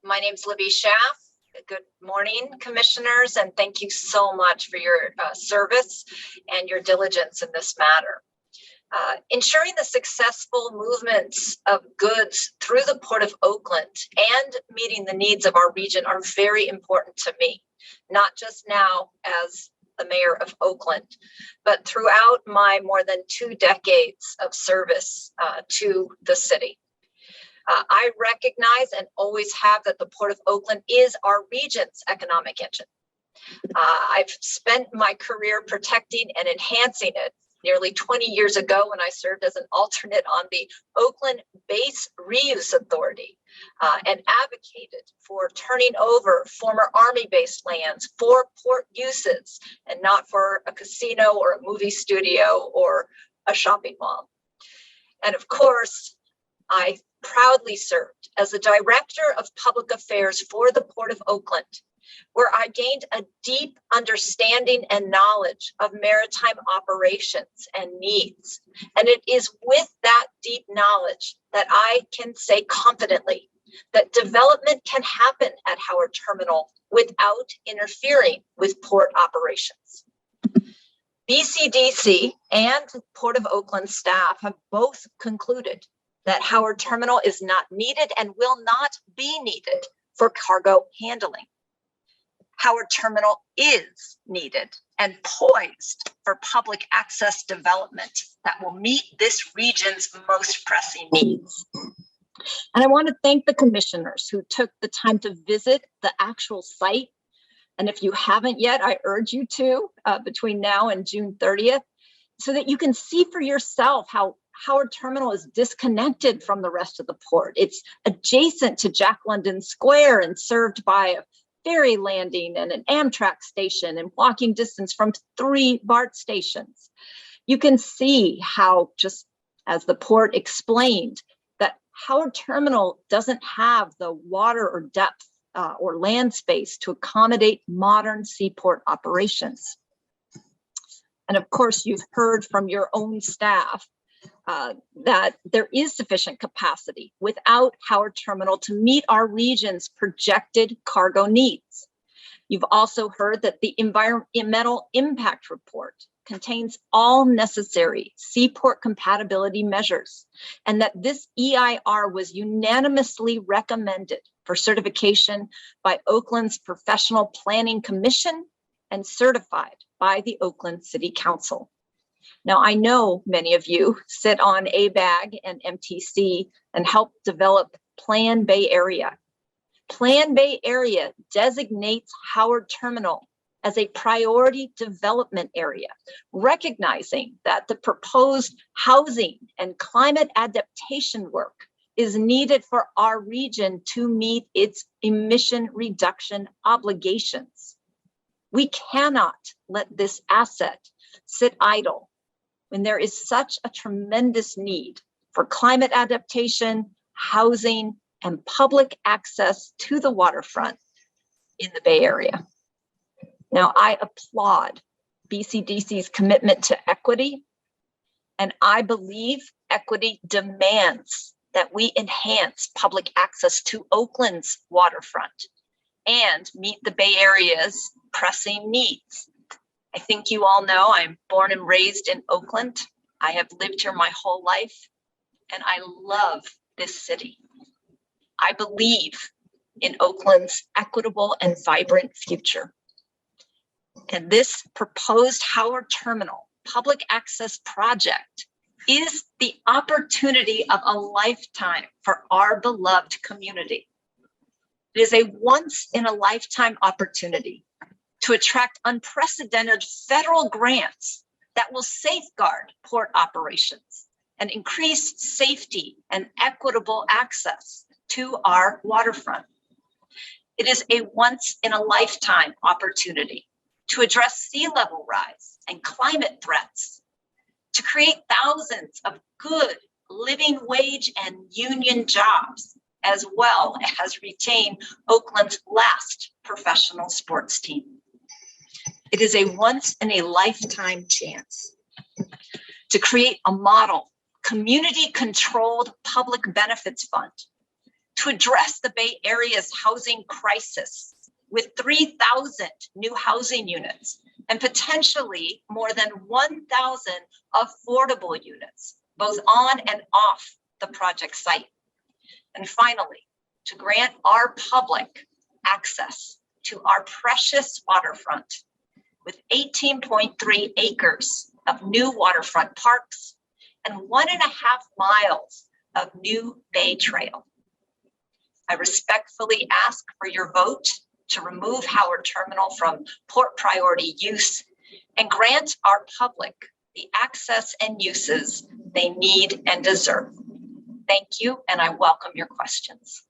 My name's Libby Schaaf. Good morning, commissioners, and thank you so much for your service and your diligence in this matter. Ensuring the successful movements of goods through the Port of Oakland and meeting the needs of our region are very important to me, not just now as the mayor of Oakland, but throughout my more than 2 decades of service to the city. I recognize and always have that the Port of Oakland is our region's economic engine. I've spent my career protecting and enhancing it. Nearly 20 years ago, when I served as an alternate on the Oakland Base Reuse Authority and advocated for turning over former Army-based lands for port uses and not for a casino or a movie studio or a shopping mall. And of course, I proudly served as the Director of Public Affairs for the Port of Oakland, where I gained a deep understanding and knowledge of maritime operations and needs. And it is with that deep knowledge that I can say confidently that development can happen at Howard Terminal without interfering with port operations. BCDC and Port of Oakland staff have both concluded that Howard Terminal is not needed and will not be needed for cargo handling. Howard Terminal is needed and poised for public access development that will meet this region's most pressing needs. And I want to thank the commissioners who took the time to visit the actual site. And if you haven't yet, I urge you to between now and June 30th, so that you can see for yourself how Howard Terminal is disconnected from the rest of the port. It's adjacent to Jack London Square and served by a ferry landing and an Amtrak station and walking distance from 3 BART stations. You can see how, just as the port explained, that Howard Terminal doesn't have the water or depth or land space to accommodate modern seaport operations. And of course, you've heard from your own staff that there is sufficient capacity without Howard Terminal to meet our region's projected cargo needs. You've also heard that the environmental impact report contains all necessary seaport compatibility measures, and that this EIR was unanimously recommended for certification by Oakland's Professional Planning Commission and certified by the Oakland City Council. Now, I know many of you sit on ABAG and MTC and help develop Plan Bay Area. Plan Bay Area designates Howard Terminal as a priority development area, recognizing that the proposed housing and climate adaptation work is needed for our region to meet its emission reduction obligations. We cannot let this asset sit idle when there is such a tremendous need for climate adaptation, housing, and public access to the waterfront in the Bay Area. Now, I applaud BCDC's commitment to equity, and I believe equity demands that we enhance public access to Oakland's waterfront and meet the Bay Area's pressing needs. I think you all know I'm born and raised in Oakland. I have lived here my whole life, and I love this city. I believe in Oakland's equitable and vibrant future. And this proposed Howard Terminal public access project is the opportunity of a lifetime for our beloved community. It is a once in a lifetime opportunity to attract unprecedented federal grants that will safeguard port operations and increase safety and equitable access to our waterfront. It is a once in a lifetime opportunity to address sea level rise and climate threats, to create thousands of good living wage and union jobs, as well as retain Oakland's last professional sports team. It is a once in a lifetime chance to create a model community controlled public benefits fund to address the Bay Area's housing crisis with 3,000 new housing units and potentially more than 1,000 affordable units, both on and off the project site. And finally, to grant our public access to our precious waterfront with 18.3 acres of new waterfront parks and 1.5 miles of new Bay Trail. I respectfully ask for your vote to remove Howard Terminal from port priority use and grant our public the access and uses they need and deserve. Thank you, and I welcome your questions.